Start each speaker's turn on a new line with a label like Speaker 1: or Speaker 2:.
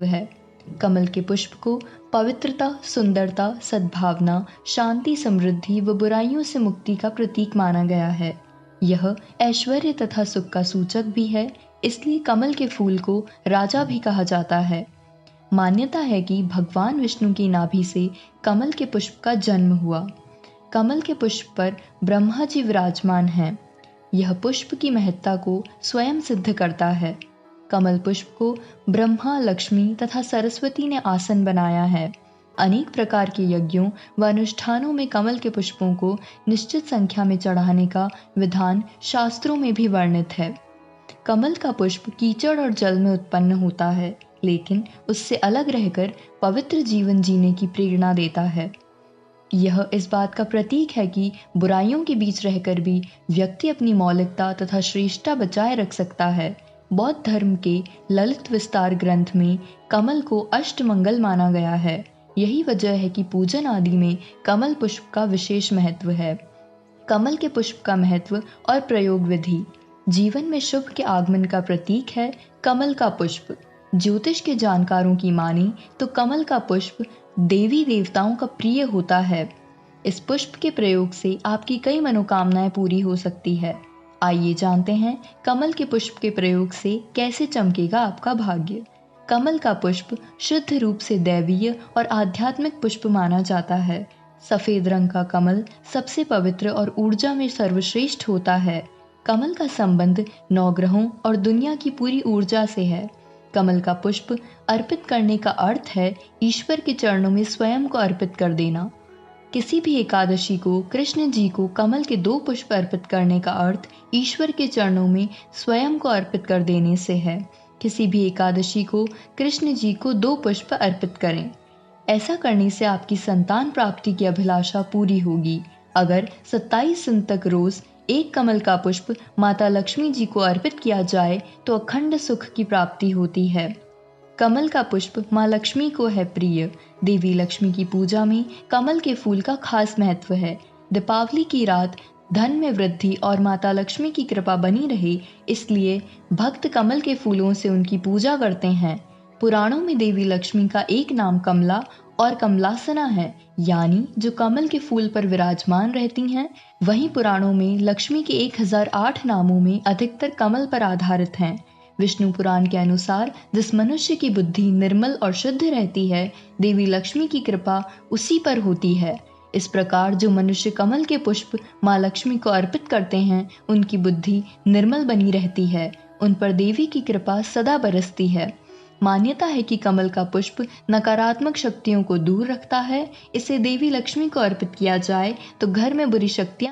Speaker 1: है। कमल के पुष्प को पवित्रता, सुंदरता, सद्भावना, शांति, समृद्धि व बुराइयों से मुक्ति का प्रतीक माना गया है। यह ऐश्वर्य तथा सुख का सूचक भी है, इसलिए कमल के फूल को राजा भी कहा जाता है। मान्यता है कि भगवान विष्णु की नाभि से कमल के पुष्प का जन्म हुआ। कमल के पुष्प पर ब्रह्मा जी विराजमान हैं। यह पुष्प की महत्ता को स्वयं सिद्ध करता है। कमल पुष्प को ब्रह्मा, लक्ष्मी तथा सरस्वती ने आसन बनाया है। अनेक प्रकार के यज्ञों व अनुष्ठानों में कमल के पुष्पों को निश्चित संख्या में चढ़ाने का विधान शास्त्रों में भी वर्णित है। कमल का पुष्प कीचड़ और जल में उत्पन्न होता है, लेकिन उससे अलग रहकर पवित्र जीवन जीने की प्रेरणा देता है। यह इस बात का प्रतीक है कि बुराइयों के बीच रहकर भी व्यक्ति अपनी मौलिकता तथा श्रेष्ठता बचाए रख सकता है। बौद्ध धर्म के ललित विस्तार ग्रंथ में कमल को अष्टमंगल माना गया है। यही वजह है कि पूजन आदि में कमल पुष्प का विशेष महत्व है। कमल के पुष्प का महत्व और प्रयोग विधि। जीवन में शुभ के आगमन का प्रतीक है कमल का पुष्प। ज्योतिष के जानकारों की माने तो कमल का पुष्प देवी देवताओं का प्रिय होता है। इस पुष्प के प्रयोग से आपकी कई मनोकामनाएं पूरी हो सकती है। आइए जानते हैं कमल के पुष्प के प्रयोग से कैसे चमकेगा आपका भाग्य। कमल का पुष्प शुद्ध रूप से दैवीय और आध्यात्मिक पुष्प माना जाता है। सफेद रंग का कमल सबसे पवित्र और ऊर्जा में सर्वश्रेष्ठ होता है। कमल का संबंध नवग्रहों और दुनिया की पूरी ऊर्जा से है। कमल का पुष्प अर्पित करने का अर्थ है ईश्वर के चरणों में स्वयं को अर्पित कर देना। किसी भी एकादशी को कृष्ण जी को कमल के 2 पुष्प अर्पित करने का अर्थ ईश्वर के चरणों में स्वयं को अर्पित कर देने से है। किसी भी एकादशी को कृष्ण जी को 2 पुष्प अर्पित करें। ऐसा करने से आपकी संतान प्राप्ति की अभिलाषा पूरी होगी। अगर 27 दिन तक रोज एक कमल का पुष्प माता लक्ष्मी जी को अर्पित किया जाए तो अखंड सुख की प्राप्ति होती है। कमल का पुष्प माँ लक्ष्मी को है प्रिय। देवी लक्ष्मी की पूजा में कमल के फूल का खास महत्व है। दीपावली की रात धन में वृद्धि और माता लक्ष्मी की कृपा बनी रहे, इसलिए भक्त कमल के फूलों से उनकी पूजा करते हैं। पुराणों में देवी लक्ष्मी का एक नाम कमला और कमलासना है, यानी जो कमल के फूल पर विराजमान रहती हैं। वहीं पुराणों में लक्ष्मी के 1008 नामों में अधिकतर कमल पर आधारित हैं। विष्णु पुराण के अनुसार जिस मनुष्य की बुद्धि निर्मल और शुद्ध रहती है, देवी लक्ष्मी की कृपा उसी पर होती है। इस प्रकार जो मनुष्य कमल के पुष्प माँ लक्ष्मी को अर्पित करते हैं, उनकी बुद्धि निर्मल बनी रहती है। उन पर देवी की कृपा सदा बरसती है। मान्यता है कि कमल का पुष्प नकारात्मक शक्तियों को दूर रखता है। इसे देवी लक्ष्मी को अर्पित किया जाए तो घर में बुरी शक्तियां